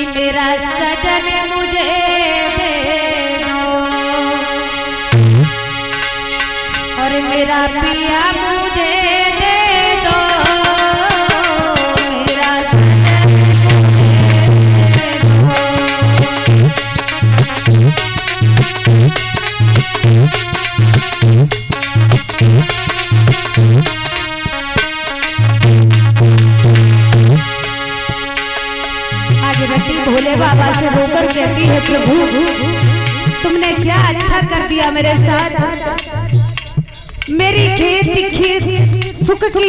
मेरा सजन मुझे दे दो और मेरा पिया मुझे दे दो, मेरा सजन मुझे दे दो। आज रति भोले बाबा से रोकर कहती है, प्रभु तुमने क्या अच्छा कर दिया मेरे साथ। मेरी खेत सुख की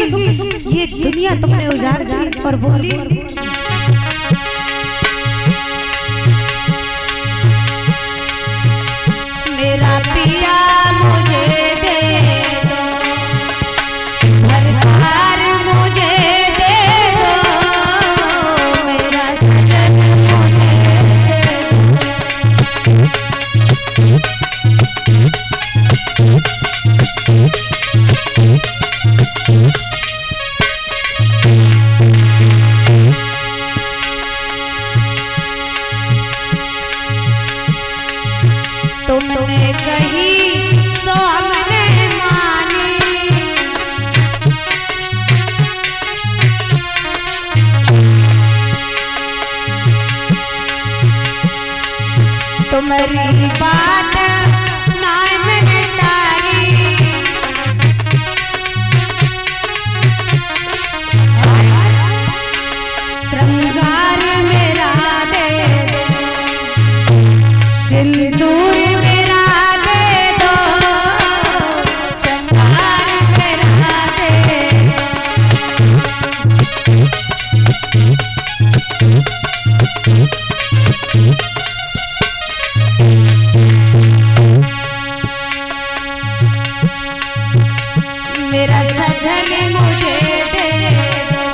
ये दुनिया तुमने उजाड़ दी। और बोली, मेरा पिया मुझे दे दो, भरतार मुझे दे दो, मेरा सजन मुझे दे तुमने कही तो हमने मानी, तुम्हारी बात ना मैंने टारी। श्रृंगार मेरा दे दो, सिंदूर मेरा दे दो, चंगार मेरा दे मेरा सजन मुझे दे दो,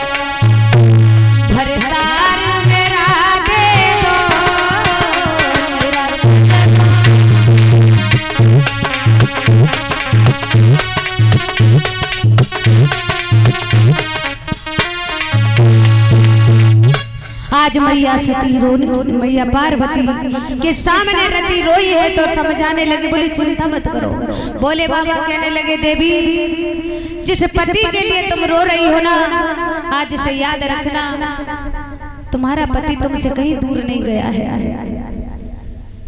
भरतार मेरा दे दो, मेरा सजन। आज मैया सती मैया पार्वती के सामने रति रोई है तो समझाने लगी, बोली चिंता मत करो। बोले बाबा कहने लगे, देवी जिस पति के लिए तुम रो रही हो ना, आज से याद रखना तुम्हारा पति तुमसे कहीं दूर नहीं गया है।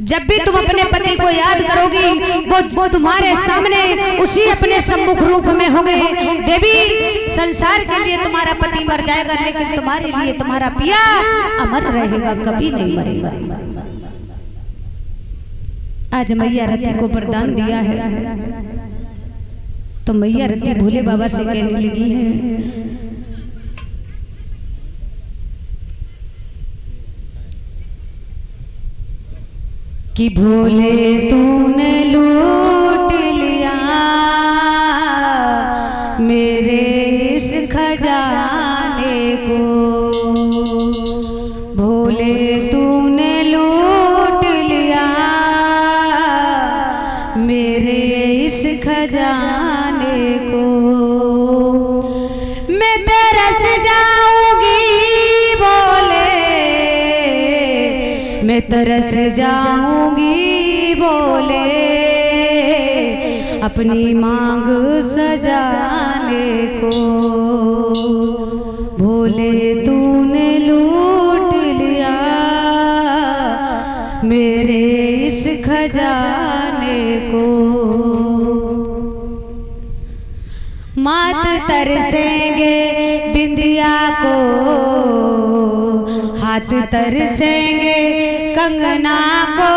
जब भी तुम अपने पति को याद करोगी वो तुम्हारे सामने उसी अपने सम्मुख रूप में होंगे। देवी संसार के लिए तुम्हारा पति मर जाएगा, लेकिन तुम्हारे लिए तुम्हारा पिया अमर रहेगा, कभी नहीं मरेगा। आज मैया रति को वरदान दिया है तो मैया रति भोले बाबा से कहने लगी है, कि भोले तूने लूट लिया मेरे इस खजाने को, भोले तूने लूट लिया मेरे इस खजाने को। मैं तरस जाऊंगी बोले, मैं तरस जाऊंगी बोले, अपनी मांग सजाने को। भोले तूने लूट लिया मेरे इस खजाने को। मात तरसेंगे बिंदिया को, हाथ तरसेंगे कंगना को,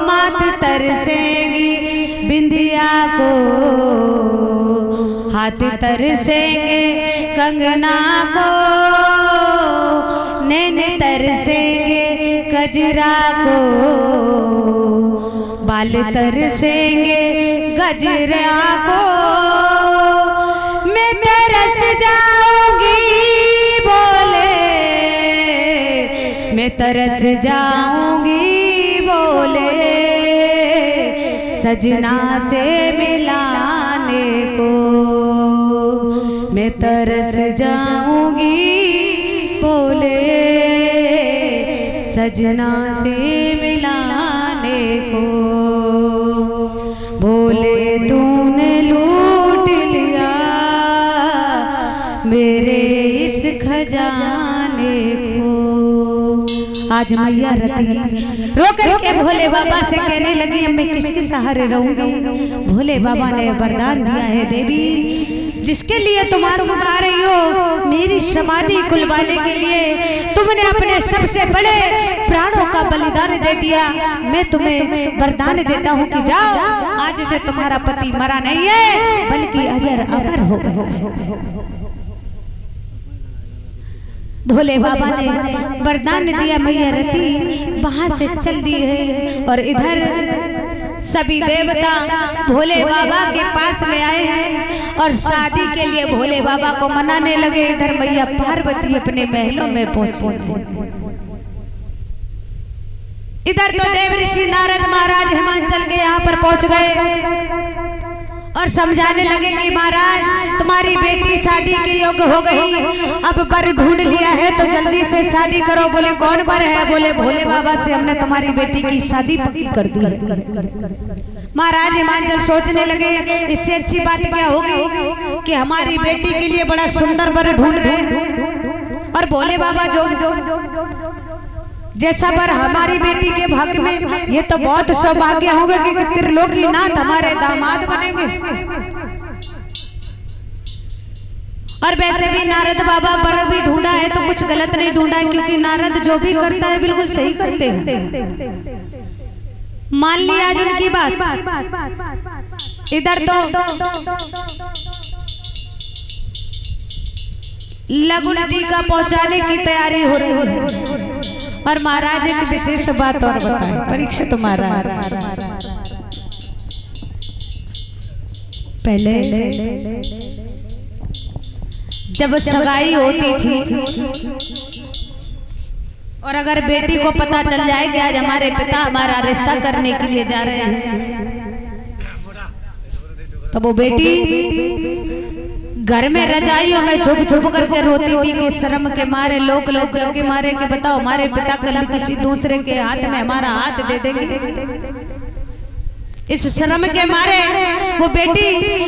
मात तरसेंगी बिंदिया को, हाथ तरसेंगे कंगना को, नैन तरसेंगे गजरा को, बाल तरसेंगे गजरा को। मैं तरस जाऊंगी बोले, मैं तरस जाऊंगी बोले, सजना से मिलाने को। मैं तरस जाऊंगी बोले, सजना से मिलाने को, भोले तूने लूट लिया मेरे इस खजाने को। आज मैया रती रो करके भोले बाबा से कहने लगी, अब मैं किसके सहारे रहूंगी। भोले बाबा ने वरदान दिया है, देवी जिसके लिए तुम आंसू बहा रही हो, मेरी समाधि खुलवाने के लिए तुमने अपने सबसे बड़े प्राणों का बलिदान दे दिया। मैं तुम्हें वरदान देता हूँ कि जाओ, आज से तुम्हारा पति मरा नहीं है बल्कि अजर अमर हो गया है। भोले बाबा ने वरदान दिया, मैया रती वहां से चल दी है। और इधर सभी देवता भोले बाबा के पास में आए हैं और शादी के लिए भोले बाबा को मनाने लगे। इधर मैया पार्वती अपने महलों में पहुंची। इधर तो देव ऋषि नारद महाराज हिमाचल के यहाँ पर पहुंच गए और समझाने लगे कि महाराज तुम्हारी बेटी शादी के योग्य हो गई, अब वर ढूंढ लिया है तो जल्दी से शादी करो। बोले कौन वर है? बोले भोले बाबा से हमने तुम्हारी बेटी की शादी पक्की कर दी है। महाराज हिमाचल सोचने लगे इससे अच्छी बात क्या होगी कि हमारी बेटी के लिए बड़ा सुंदर वर ढूंढ रहे हैं और भोले बाबा जो जैसा पर हमारी बेटी के भाग्य में, ये तो बहुत सौभाग्य होगा कि त्रिलोकीनाथ हमारे दामाद बनेंगे। और वैसे भी नारद बाबा पर भी ढूंढा है तो कुछ गलत नहीं ढूंढा है, क्योंकि नारद जो भी करता है बिल्कुल सही करते हैं। मान लिया आज उनकी बात। इधर तो लगुन टीका पहुंचाने की तैयारी हो रही है। और महाराज एक विशेष बात और बताए, परीक्षित महाराज पहले जब सगाई होती थी और अगर बेटी को पता चल जाए कि आज हमारे पिता हमारा रिश्ता करने के लिए जा रहे हैं, तो वो बेटी घर में रजाइयों में छुप छुप करके रोती थी कि शर्म के मारे, लोक लज्जा के मारे कि बताओ हमारे पिता कल किसी दूसरे के हाथ में हमारा हाथ दे देंगे। इस शर्म के मारे वो बेटी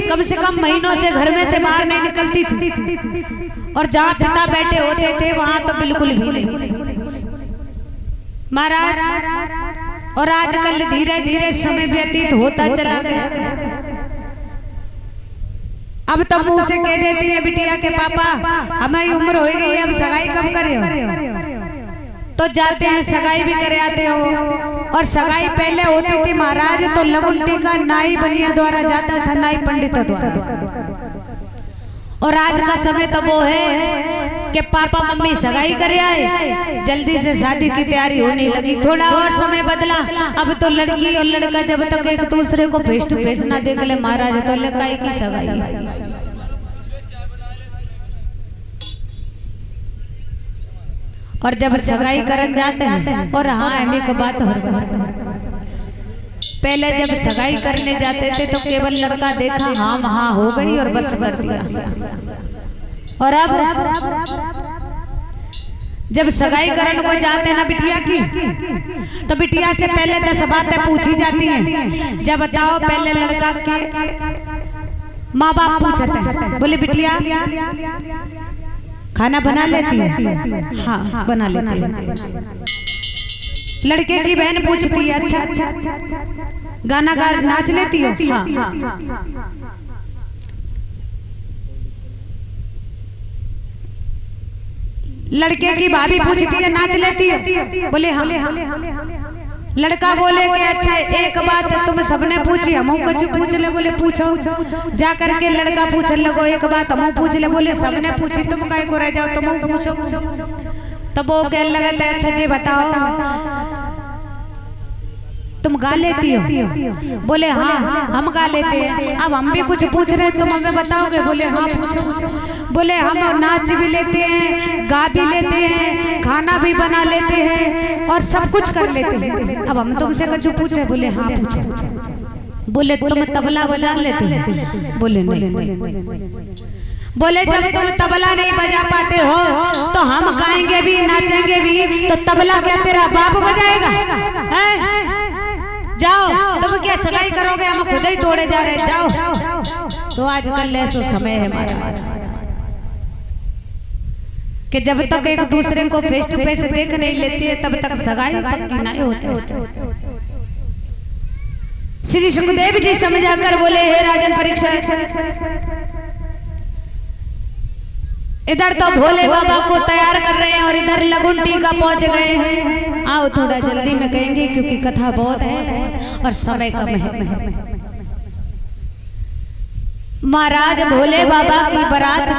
कम से कम महीनों से घर में से बाहर नहीं निकलती थी और जहाँ पिता बैठे होते थे वहां तो बिल्कुल भी नहीं। महाराज और आजकल धीरे धीरे समय व्यतीत होता चला गया। अब तो मुंह से कह देती है बिटिया के पापा हमारी उम्र हो गई, अब सगाई कब करे हो? तो जाते हैं सगाई भी करे आते हो। और सगाई पहले होती थी महाराज तो लगुन टीका नाई बनिया द्वारा जाता था, नाई पंडितों द्वारा। और आज का समय तो वो है कि पापा मम्मी सगाई करे आए, जल्दी से शादी की तैयारी होने लगी। थोड़ा और समय बदला, अब तो लड़की और लड़का जब तक एक दूसरे को फेस टू फेस ना देख ले महाराज तो लड़काई की सगाई। और जब सगाई करन जाते हैं, और हाँ हमें को बात और पहले जब सगाई करने जाते थे तो केवल लड़का देखा हाँ वहाँ हो गई और बस कर दिया। और अब जब सगाई करने को जाते ना बिटिया की, तो बिटिया से पहले 10 बातें पूछी जाती हैं। जब बताओ पहले लड़का के माँ बाप पूछते हैं, बोले बिटिया खाना बना लेती है? हाँ बना लेती है। लड़के की बहन पूछती है अच्छा गाना गा नाच लेती हो? हाँ। लड़के की भाभी पूछती है नाच लेती हो? बोले हाँ। लड़का बोले कि अच्छा एक बात तुम सबने पूछी, हम कुछ पूछ ले? बोले पूछो। जा करके लड़का पूछ लगो एक बात हम पूछ ले? बोले सबने पूछी, तुम काहे को रह जाओ, तुम पूछो। तब वो कहने लगा था अच्छा जी बताओ तुम गा लेती हो? बोले हाँ हम गा लेते हैं। अब हम भी कुछ पूछ रहे हैं, तुम हमें बताओगे? बोले हाँ पूछो। बोले हम नाच भी लेते हैं, गा भी लेते हैं, खाना भी बना लेते हैं और सब कुछ कर लेते हैं। अब हम तुमसे कुछ पूछे? बोले हाँ पूछो। बोले तुम तबला बजा लेते हो? बोले नहीं। बोले जब तुम तबला नहीं बजा पाते हो तो हम गाएंगे भी नाचेंगे भी, तो तबला क्या तेरा बाप बजाएगा? हैं? जाओ, तुम क्या सगाई करोगे? हम खुद ही तोड़े जा रहे, जाओ। तो आजकल ऐसा समय है हमारे पास कि जब तक एक दूसरे को फेस टू फेस देख नहीं लेती है तब तक सगाई पक्की नहीं होते। श्री सुखदेव जी समझाकर बोले, हे राजन परीक्षित, इधर तो भोले बाबा को तैयार कर रहे हैं और इधर लगुन टीका पहुंच गए हैं। आओ थोड़ा जल्दी में कहेंगे क्योंकि कथा बहुत है और समय कम है। महाराज भोले बाबा की बारात